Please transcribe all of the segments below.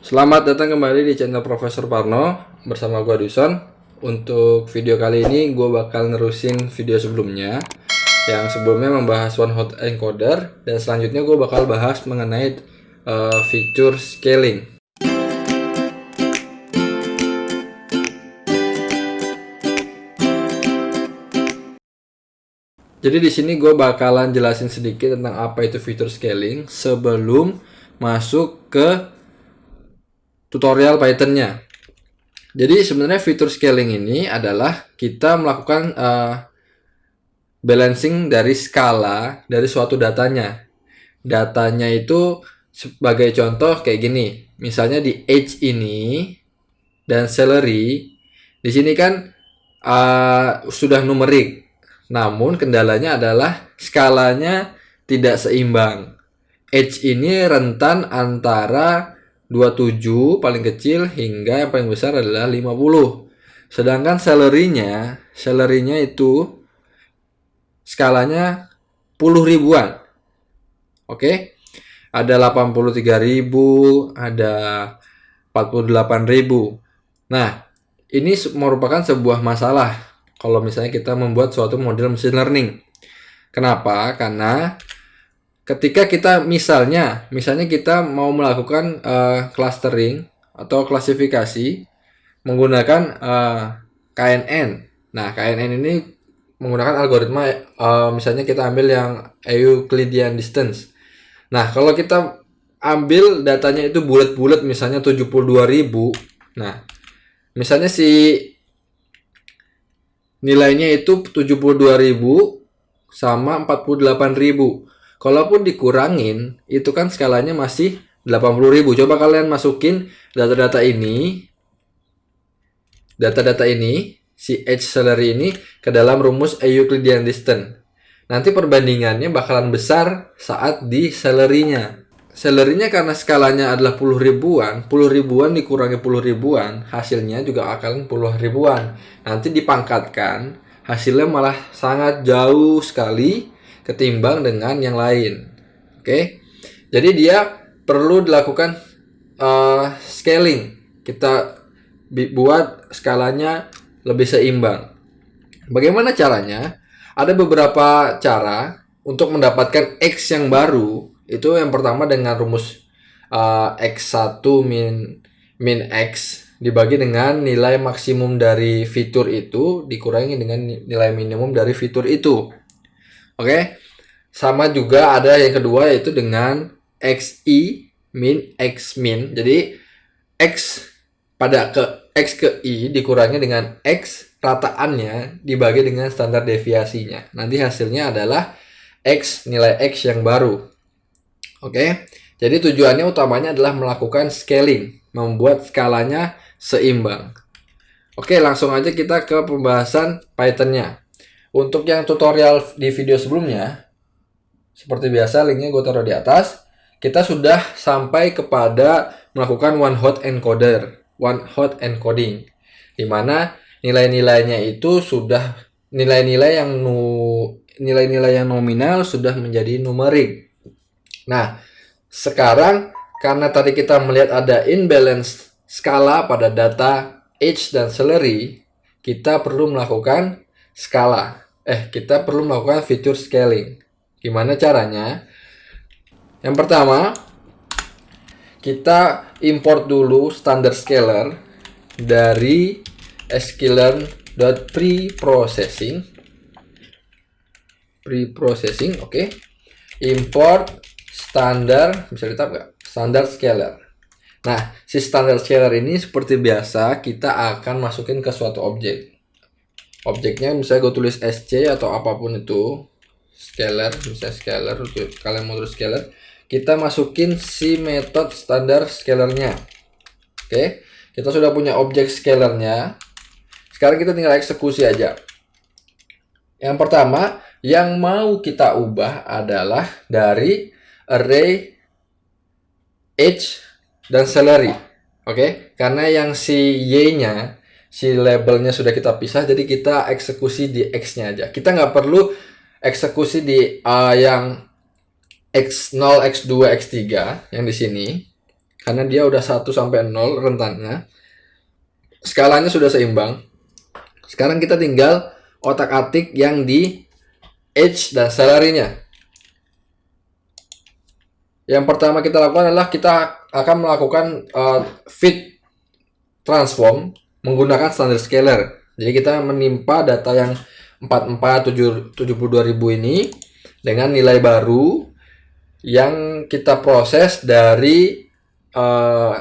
Selamat datang kembali di channel Profesor Parno bersama gua Duson. Untuk video kali ini gue bakal nerusin video sebelumnya yang sebelumnya membahas one hot encoder, dan selanjutnya gue bakal bahas mengenai fitur scaling. Jadi di sini gue bakalan jelasin sedikit tentang apa itu fitur scaling sebelum masuk ke tutorial Python-nya. Jadi sebenarnya fitur scaling ini adalah kita melakukan balancing dari skala dari suatu datanya. Datanya itu sebagai contoh kayak gini. Misalnya di age ini dan salary, di sini kan sudah numerik. Namun kendalanya adalah skalanya tidak seimbang. Age ini rentan antara 27 paling kecil hingga yang paling besar adalah 50. Sedangkan salary-nya itu skalanya puluh ribuan. Oke. Ada 83.000, ada 48.000. Nah, ini merupakan sebuah masalah kalau misalnya kita membuat suatu model machine learning. Kenapa? Karena ketika kita misalnya kita mau melakukan clustering atau klasifikasi menggunakan KNN. Nah, KNN ini menggunakan algoritma misalnya kita ambil yang Euclidean distance. Nah, kalau kita ambil datanya itu bulat-bulat misalnya 72.000. Nah, misalnya si nilainya itu 72.000 sama 48.000. Kalaupun dikurangin, itu kan skalanya masih 80.000. Coba kalian masukin data-data ini, si age salary ini ke dalam rumus Euclidean distance. Nanti perbandingannya bakalan besar saat di salary-nya. Salary-nya karena skalanya adalah puluh ribuan dikurangi puluh ribuan, hasilnya juga akan puluh ribuan. Nanti dipangkatkan, hasilnya malah sangat jauh sekali ketimbang dengan yang lain. Oke. Jadi dia perlu dilakukan scaling. Kita buat skalanya lebih seimbang. Bagaimana caranya? Ada beberapa cara untuk mendapatkan X yang baru. Itu yang pertama dengan rumus X1 min X dibagi dengan nilai maksimum dari fitur itu dikurangi dengan nilai minimum dari fitur itu. Oke. Sama juga ada yang kedua yaitu dengan XI min X min. Jadi X ke I dikurangi dengan X rataannya dibagi dengan standar deviasinya. Nanti hasilnya adalah X, nilai X yang baru. Oke, jadi tujuannya utamanya adalah melakukan scaling, membuat skalanya seimbang. Oke, langsung aja kita ke pembahasan Python-nya. Untuk yang tutorial di video sebelumnya, seperti biasa linknya gue taruh di atas. Kita sudah sampai kepada melakukan one hot encoding, di mana nilai-nilainya itu sudah nilai-nilai yang nominal sudah menjadi numerik. Nah, sekarang karena tadi kita melihat ada imbalance skala pada data age dan salary, kita perlu melakukan kita perlu melakukan fitur scaling. Gimana caranya? Yang pertama, kita import dulu standard scaler dari sklearn.preprocessing. Oke. Import standar, bisa ditap nggak? Standard scaler. Nah, si standard scaler ini seperti biasa kita akan masukin ke suatu objek. Objeknya misalnya gue tulis SC atau apapun itu, scaler, misalnya scaler, kalian mau tulis scaler, kita masukin si metode standar scalernya. Oke, kita sudah punya objek scalernya. Sekarang kita tinggal eksekusi aja. Yang pertama, yang mau kita ubah adalah dari array age dan salary. Oke, karena yang si Y-nya, si labelnya sudah kita pisah, jadi kita eksekusi di X-nya aja. Kita nggak perlu eksekusi di yang X0, X2, X3 yang di sini. karena dia udah 1 sampai 0 rentannya. Skalanya sudah seimbang. Sekarang kita tinggal otak-atik yang di age dan salary-nya. Yang pertama kita lakukan adalah kita akan melakukan fit transform menggunakan standard scalar. Jadi kita menimpa data yang 4472.000 ini dengan nilai baru yang kita proses dari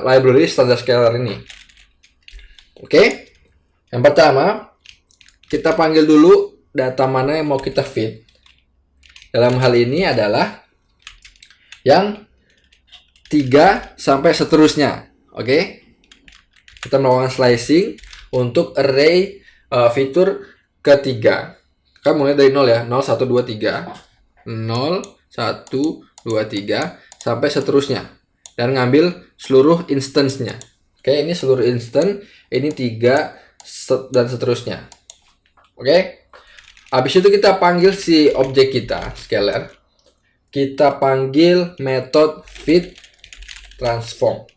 library standard scalar ini. Oke. Yang pertama, kita panggil dulu data mana yang mau kita fit. Dalam hal ini adalah yang 3 sampai seterusnya. Oke. Kita melakukan slicing untuk array fitur ketiga. Kita mulai dari 0 ya. 0, 1, 2, 3. 0, 1, 2, 3 sampai seterusnya. Dan ngambil seluruh instance-nya. Oke, ini seluruh instance, ini 3 dan seterusnya. Oke. Habis itu kita panggil si objek kita, scalar. Kita panggil method fit transform.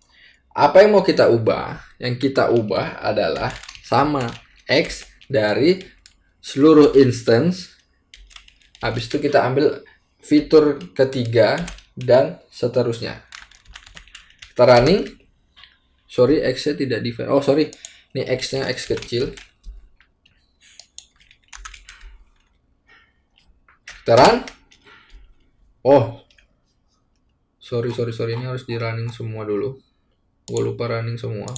Apa yang mau kita ubah? Yang kita ubah adalah sama X dari seluruh instance. Habis itu kita ambil fitur ketiga dan seterusnya. Kita running. Sorry, X-nya tidak di... Oh, sorry. Ini X-nya X kecil. Kita run. Oh, sorry, ini harus di running semua dulu. Gue lupa running semua.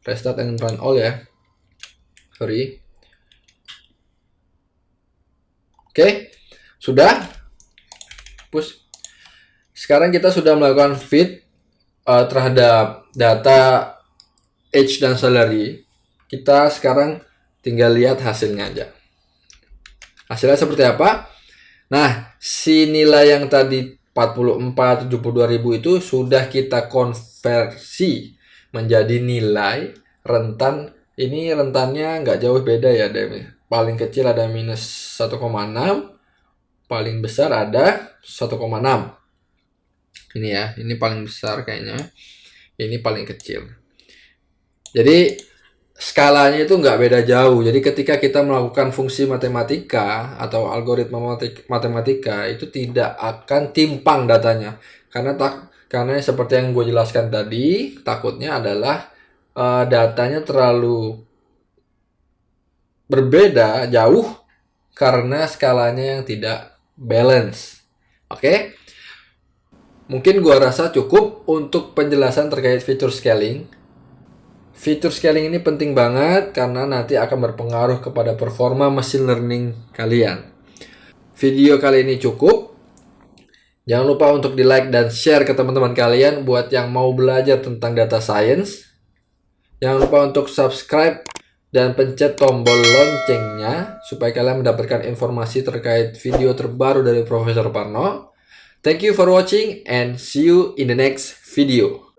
Restart and run all ya. Sorry. Oke, sudah. Push. Sekarang kita sudah melakukan fit terhadap data age dan salary. Kita sekarang tinggal lihat hasilnya aja. Hasilnya seperti apa? Nah, si nilai yang tadi 72.000 itu sudah kita konversi menjadi nilai rentan. Ini rentannya nggak jauh beda ya. Paling kecil ada minus 1,6. Paling besar ada 1,6. Ini ya, ini paling besar kayaknya. Ini paling kecil. Jadi skalanya itu nggak beda jauh. Jadi ketika kita melakukan fungsi matematika atau algoritma matematika itu tidak akan timpang datanya. Karena seperti yang gue jelaskan tadi, takutnya adalah datanya terlalu berbeda jauh karena skalanya yang tidak balance. Oke? Mungkin gue rasa cukup untuk penjelasan terkait fitur scaling. Fitur scaling ini penting banget karena nanti akan berpengaruh kepada performa machine learning kalian. Video kali ini cukup. Jangan lupa untuk di like dan share ke teman-teman kalian buat yang mau belajar tentang data science. Jangan lupa untuk subscribe dan pencet tombol loncengnya supaya kalian mendapatkan informasi terkait video terbaru dari Profesor Parno. Thank you for watching and see you in the next video.